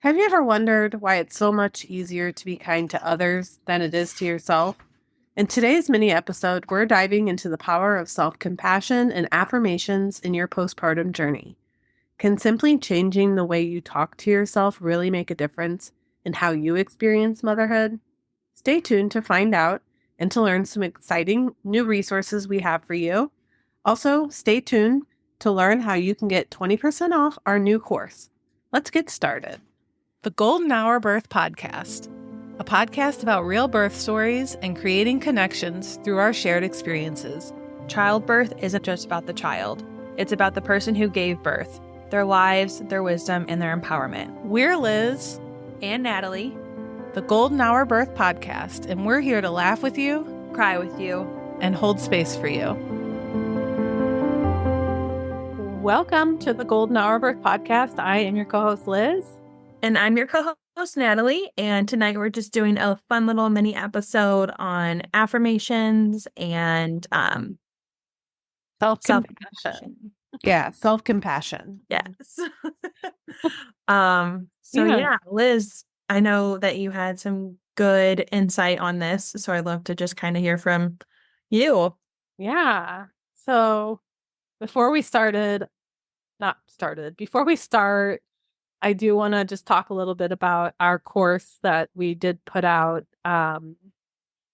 Have you ever wondered why it's so much easier to be kind to others than it is to yourself? In today's mini episode, we're diving into the power of self compassion and affirmations in your postpartum journey. Can simply changing the way you talk to yourself really make a difference in how you experience motherhood? Stay tuned to find out and to learn some exciting new resources we have for you. Also, stay tuned to learn how you can get 20% off our new course. Let's get started. The Golden Hour Birth Podcast, a podcast about real birth stories and creating connections through our shared experiences. Childbirth isn't just about the child. It's about the person who gave birth, their lives, their wisdom, and their empowerment. We're Liz and Natalie, the Golden Hour Birth Podcast, and we're here to laugh with you, cry with you, and hold space for you. Welcome to the Golden Hour Birth Podcast. I am your co-host, Liz. And I'm your co-host, Natalie. And tonight we're just doing a fun little mini episode on affirmations and self-compassion. Yeah, self-compassion. Yes. Liz, I know that you had some good insight on this, so I'd love to just kind of hear from you. Yeah. So before we start, I do want to just talk a little bit about our course that we did put out. It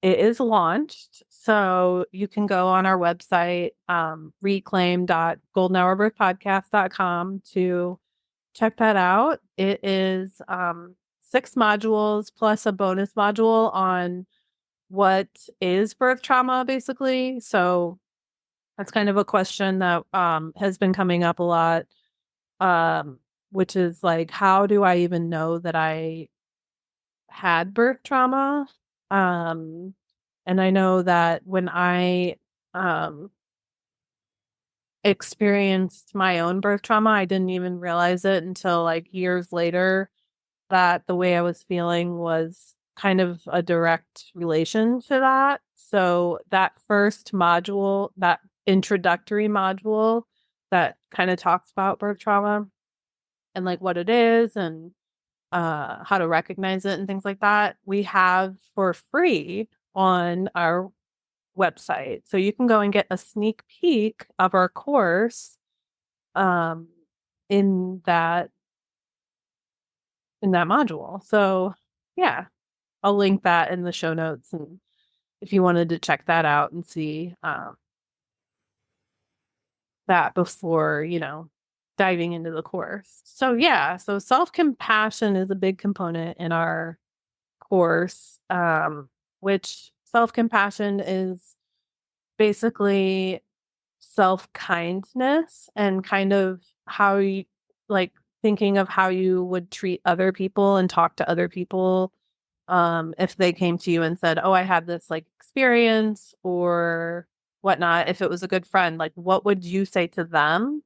is launched, so you can go on our website, reclaim.goldenhourbirthpodcast.com to check that out. It is 6 modules plus a bonus module on what is birth trauma, basically. So that's kind of a question that has been coming up a lot. Which is like, how do I even know that I had birth trauma? And I know that when I experienced my own birth trauma, I didn't even realize it until like years later that the way I was feeling was kind of a direct relation to that. So that first module, that introductory module that kind of talks about birth trauma, and like what it is and how to recognize it and things like that, we have for free on our website. So you can go and get a sneak peek of our course in that module. So yeah, I'll link that in the show notes, and if you wanted to check that out and see that before, diving into the course. So yeah, so self-compassion is a big component in our course, which self-compassion is basically self-kindness and kind of how you like thinking of how you would treat other people and talk to other people if they came to you and said, oh, I had this like experience or whatnot. If it was a good friend, like what would you say to them?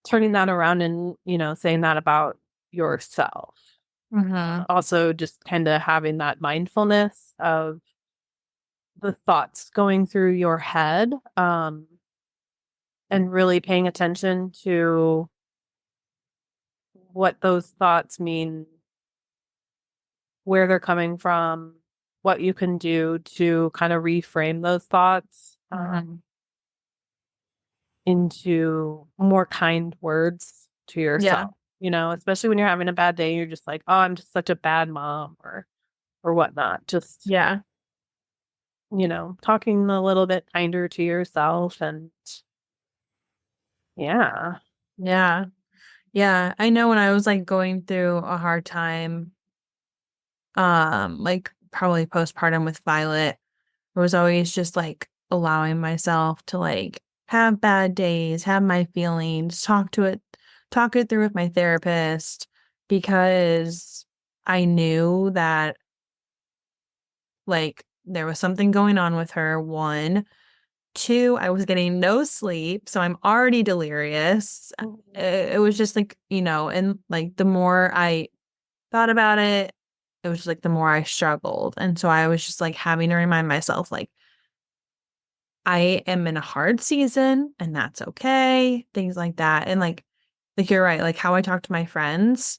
Turning that around and, saying that about yourself. Mm-hmm. Also, just kind of having that mindfulness of the thoughts going through your head, and really paying attention to what those thoughts mean, where they're coming from, what you can do to kind of reframe those thoughts into more kind words to yourself. Especially when you're having a bad day, you're just like, oh, I'm just such a bad mom or whatnot. Just, talking a little bit kinder to yourself and yeah. Yeah. Yeah. I know when I was like going through a hard time, like probably postpartum with Violet, I was always just like allowing myself to like have bad days, have my feelings, talk it through with my therapist, because I knew that like there was something going on with her. 1, 2, I was getting no sleep, so I'm already delirious. It was just like, and like the more I thought about it, it was just like the more I struggled. And so I was just like having to remind myself, like, I am in a hard season and that's okay. Things like that. And like you're right, like how I talk to my friends,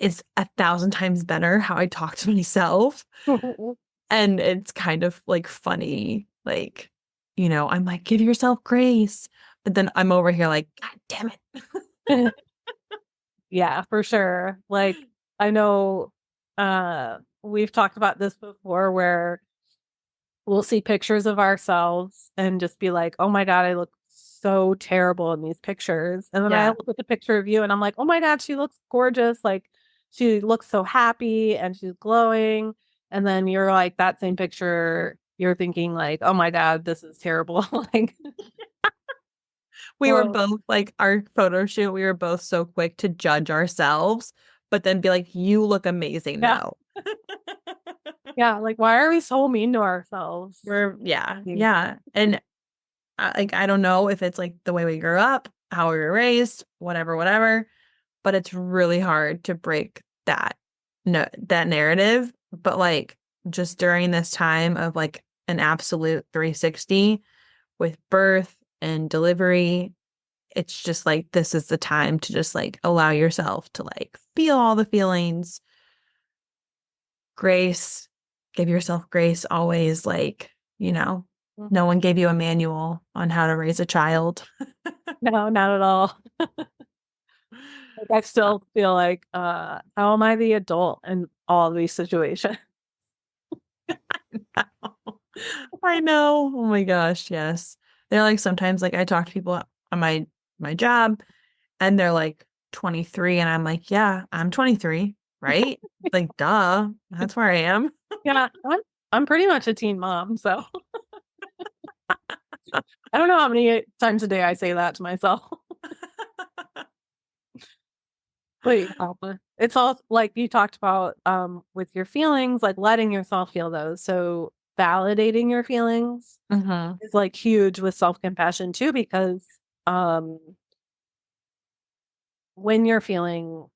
is 1,000 times better how I talk to myself. And it's kind of like funny. Like, I'm like, give yourself grace. But then I'm over here like, God damn it. Yeah, for sure. Like, I know we've talked about this before where we'll see pictures of ourselves and just be like, oh my God, I look so terrible in these pictures. And then I Yeah. look at the picture of you and I'm like, oh my God, she looks gorgeous. Like, she looks so happy and she's glowing. And then you're like, that same picture, you're thinking, like, oh my God, this is terrible. Like, We were well, both like our photo shoot, we were both so quick to judge ourselves, but then be like, you look amazing yeah. now. Yeah. Like, why are we so mean to ourselves? Yeah, Mm. yeah. And I don't know if it's like the way we grew up, how we were raised, whatever, whatever, but it's really hard to break that no that narrative. But like just during this time of like an absolute 360 with birth and delivery, it's just like this is the time to just like allow yourself to like feel all the feelings, grace, give yourself grace always, like, no one gave you a manual on how to raise a child. No, not at all. Like, I still feel like, how am I the adult in all these situations? I know. Oh my gosh, yes. They're like sometimes like I talk to people on my job and they're like 23 and I'm like, "Yeah, I'm 23, right?" Like, duh. That's where I am. Yeah, I'm pretty much a teen mom, so I don't know how many times a day I say that to myself. But yeah, it's all like you talked about with your feelings, like letting yourself feel those. So validating your feelings Mm-hmm. is like huge with self-compassion too, because um when you're feeling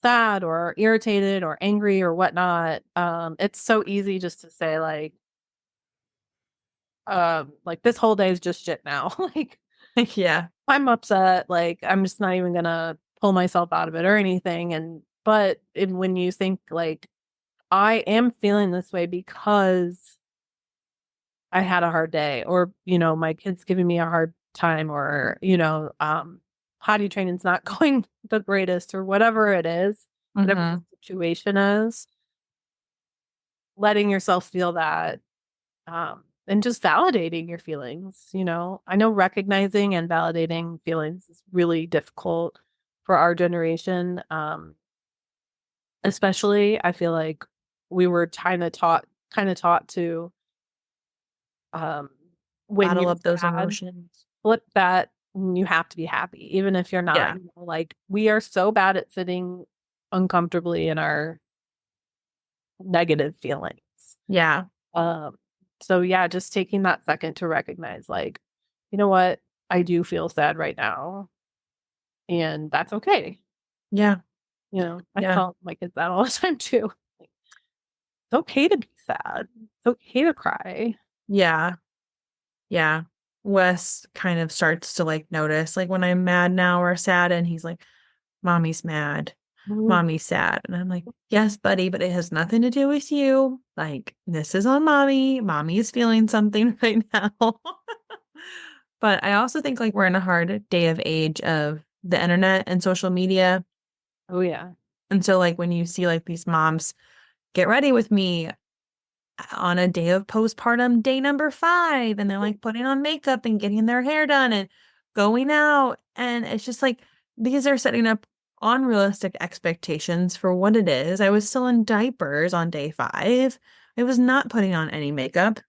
sad or irritated or angry or whatnot, it's so easy just to say like this whole day is just shit now. Like, Yeah. I'm upset, like I'm just not even gonna pull myself out of it or anything. When you think like I am feeling this way because I had a hard day, or my kid's giving me a hard time, or potty training's not going the greatest, or whatever it is, whatever the Mm-hmm. situation is, letting yourself feel that, and just validating your feelings. I know recognizing and validating feelings is really difficult for our generation. Especially, I feel like we were kind of taught to, um, when Bottle you're up those sad, emotions. flip that, and you have to be happy, even if you're not. Yeah. Like, we are so bad at sitting uncomfortably in our negative feelings. Yeah. Um, so yeah, just taking that second to recognize, like, you know what, I do feel sad right now, and that's okay. Yeah. I Yeah. tell my kids that all the time too. Like, it's okay to be sad. It's okay to cry. Yeah. Yeah. Wes kind of starts to like notice like when I'm mad now or sad and he's like, Mommy's mad. Mhm. Mommy's sad. And I'm like, yes, buddy, but it has nothing to do with you. Like, this is on mommy. Mommy is feeling something right now. But I also think like we're in a hard day of age of the internet and social media. Oh yeah. And so like when you see like these moms get ready with me on a day of postpartum, day number 5, and they're like putting on makeup and getting their hair done and going out. And it's just like these are setting up unrealistic expectations for what it is. I was still in diapers on day 5. I was not putting on any makeup.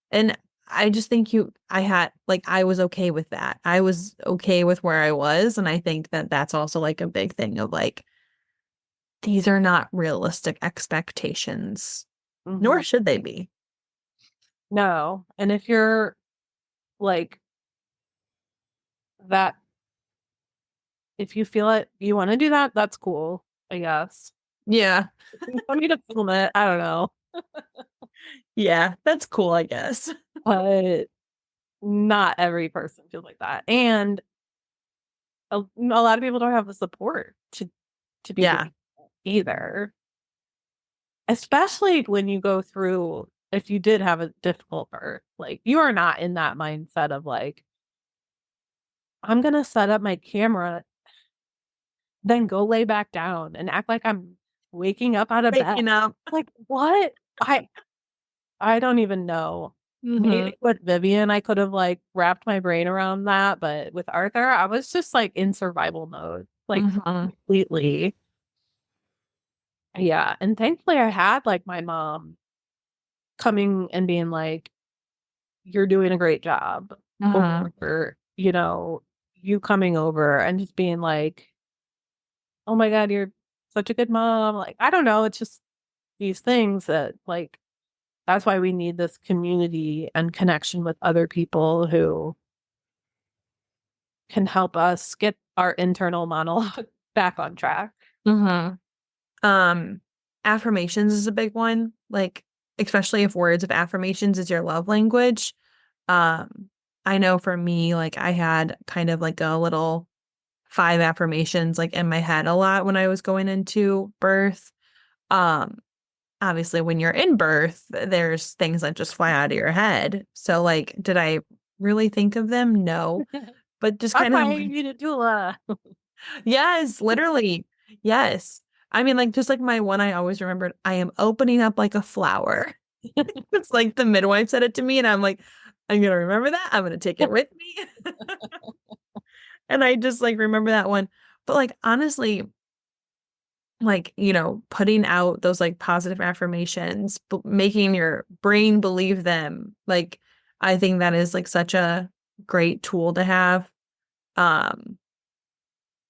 And I just think I was okay with that. I was okay with where I was. And I think that that's also like a big thing of like, these are not realistic expectations, nor Mhm. should they be. No, and if you're like that, if you feel it, you want to do that, that's cool, I guess. Yeah. If you want me to film it, I don't know, Yeah, that's cool, I guess. but not every person feels like that, and a lot of people don't have the support to be Yeah. doing. either. Especially when you go through, if you did have a difficult birth, like you are not in that mindset of like, I'm gonna set up my camera, then go lay back down and act like I'm waking up out of bed. Waking up. Like, what? I don't even know. Mhm. Maybe with Vivian, I could have like wrapped my brain around that, but with Arthur, I was just like in survival mode, like Mhm. completely. Yeah. And thankfully, I had like my mom coming and being like, you're doing a great job. Mhm. Or, you know, you coming over and just being like, oh my God, you're such a good mom. Like, I don't know. It's just these things that, like, that's why we need this community and connection with other people who can help us get our internal monologue back on track. Mhm. Um, Affirmations is a big one. Like, especially if words of affirmations is your love language. Um, I know for me, like I had kind of like a little 5 affirmations like in my head a lot when I was going into birth. Um, Obviously when you're in birth, there's things that just fly out of your head. So like, did I really think of them? No. But just That's kind why of you need a doula. yes, literally. Yes. I mean, like, just like my one, I always remembered, I am opening up like a flower. It's like the midwife said it to me, and I'm like, I'm gonna remember that. I'm gonna take it with me. And I just like remember that one. But like, honestly, like, putting out those like positive affirmations, making your brain believe them, like, I think that is like such a great tool to have. Um,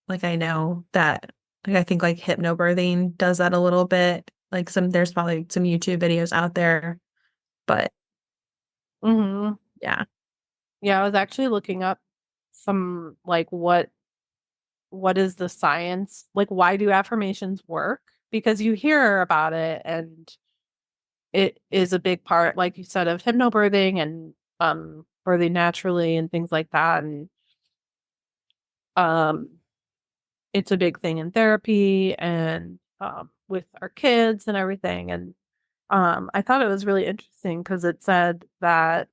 Like I know that like I think like hypnobirthing does that a little bit. Like there's probably some YouTube videos out there, but Hmm. yeah. Yeah, I was actually looking up some like what is the science? Like why do affirmations work? Because you hear about it and it is a big part, like you said, of hypnobirthing and birthing naturally and things like that. And um it's a big thing in therapy and with our kids and everything. And I thought it was really interesting because it said that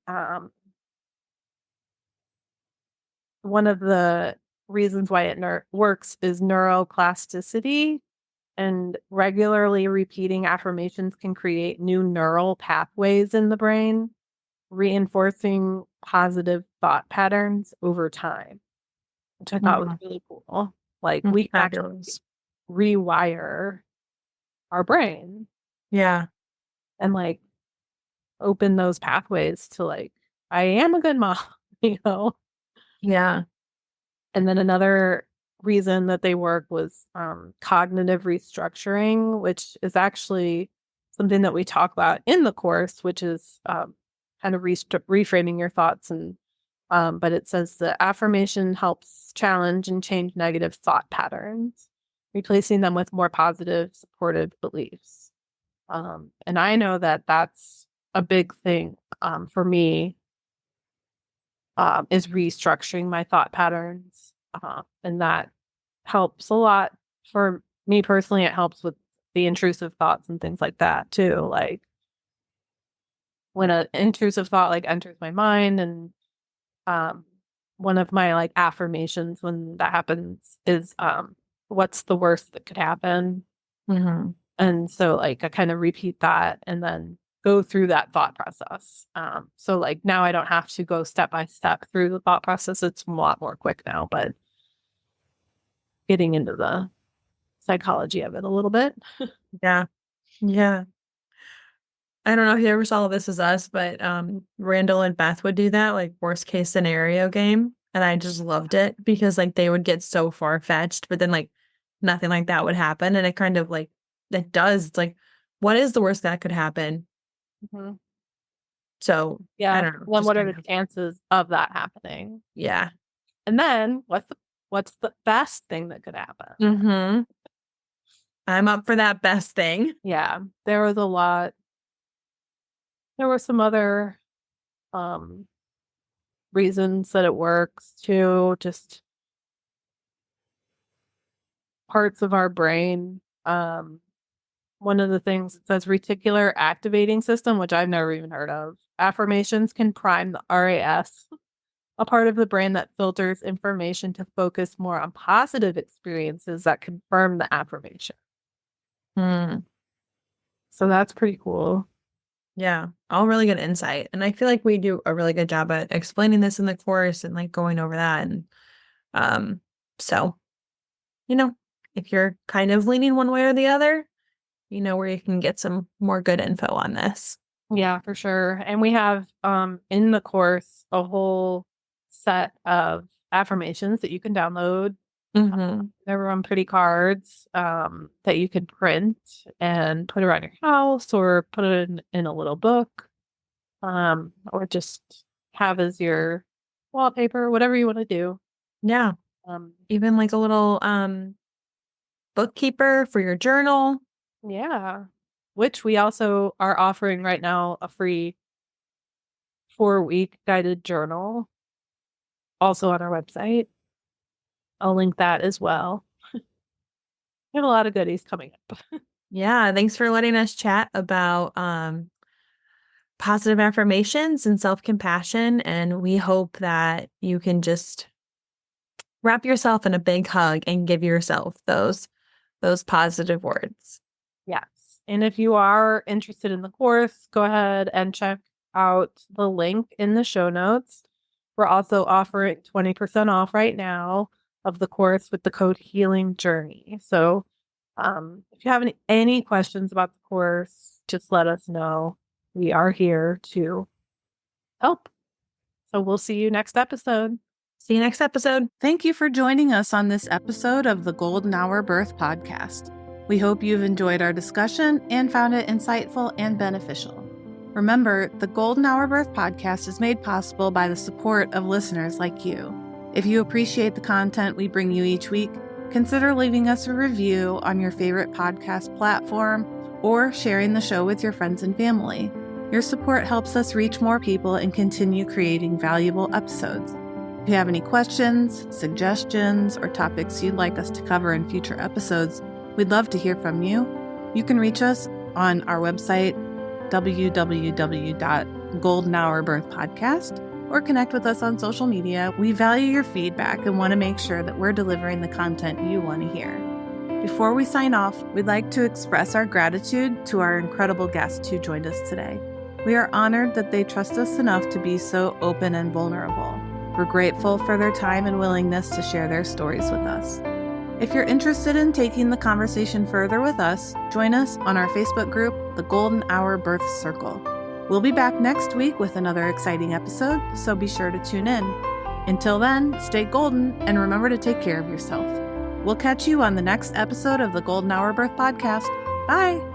one of the reasons why it works is neuroplasticity, and regularly repeating affirmations can create new neural pathways in the brain, reinforcing positive thought patterns over time, which I thought was Mhm. really cool. Like we can actually Fabulous. rewire our brain Yeah. and like open those pathways to like, I am a good mom, you know? Yeah. And then another reason that they work was cognitive restructuring, which is actually something that we talk about in the course, which is kind of reframing your thoughts. And but it says the affirmation helps challenge and change negative thought patterns, replacing them with more positive, supportive beliefs. And I know that that's a big thing for me, is restructuring my thought patterns. And that helps a lot for me personally. It helps with the intrusive thoughts and things like that too. Like when an intrusive thought like enters my mind, and um, one of my like affirmations when that happens is what's the worst that could happen? Hmm. And so like I kind of repeat that and then go through that thought process. So like now I don't have to go step by step through the thought process. It's a lot more quick now, but getting into the psychology of it a little bit. Yeah. Yeah. I don't know if you ever saw This Is Us, but Randall and Beth would do that, like worst case scenario game. And I just loved it because like they would get so far fetched, but then like nothing like that would happen. And it kind of like it does. It's like, what is the worst that could happen? Mhm. So I Yeah. don't know, Then just what are kind the of chances of that happening? yeah. And then what's the best thing that could happen? Mm-hmm. I'm up for that best thing. Yeah. There was a lot. There were some other um reasons that it works too, just parts of our brain. One of the things it says reticular activating system, which I've never even heard of. Affirmations can prime the RAS, a part of the brain that filters information to focus more on positive experiences that confirm the affirmation. Hmm. So that's pretty cool. Yeah, all really good insight. And I feel like we do a really good job at explaining this in the course and like going over that. And so, if you're kind of leaning one way or the other, you know where you can get some more good info on this. Yeah, for sure. And we have in the course a whole set of affirmations that you can download. Mm-hmm. They're on pretty cards that you can print and put around your house or put it in a little book, or just have as your wallpaper, whatever you want to do. Yeah. Um, Even like a little bookkeeper for your journal. yeah, which we also are offering right now a free 4-week guided journal also on our website. I'll link that as well. We have a lot of goodies coming up. Yeah, thanks for letting us chat about positive affirmations and self-compassion. And we hope that you can just wrap yourself in a big hug and give yourself those positive words. Yes. And if you are interested in the course, go ahead and check out the link in the show notes. We're also offering 20% off right now of the course with the code Healing Journey. So if you have any questions about the course, just let us know. We are here to help. So we'll see you next episode. See you next episode. Thank you for joining us on this episode of the Golden Hour Birth Podcast. We hope you've enjoyed our discussion and found it insightful and beneficial. Remember, the Golden Hour Birth Podcast is made possible by the support of listeners like you. If you appreciate the content we bring you each week, consider leaving us a review on your favorite podcast platform or sharing the show with your friends and family. Your support helps us reach more people and continue creating valuable episodes. If you have any questions, suggestions, or topics you'd like us to cover in future episodes, we'd love to hear from you. You can reach us on our website, www.goldenhourbirthpodcast, or connect with us on social media. We value your feedback and want to make sure that we're delivering the content you want to hear. Before we sign off, we'd like to express our gratitude to our incredible guests who joined us today. We are honored that they trust us enough to be so open and vulnerable. We're grateful for their time and willingness to share their stories with us. If you're interested in taking the conversation further with us, join us on our Facebook group, The Golden Hour Birth Circle. We'll be back next week with another exciting episode, so be sure to tune in. Until then, stay golden and remember to take care of yourself. We'll catch you on the next episode of the Golden Hour Birth Podcast. Bye!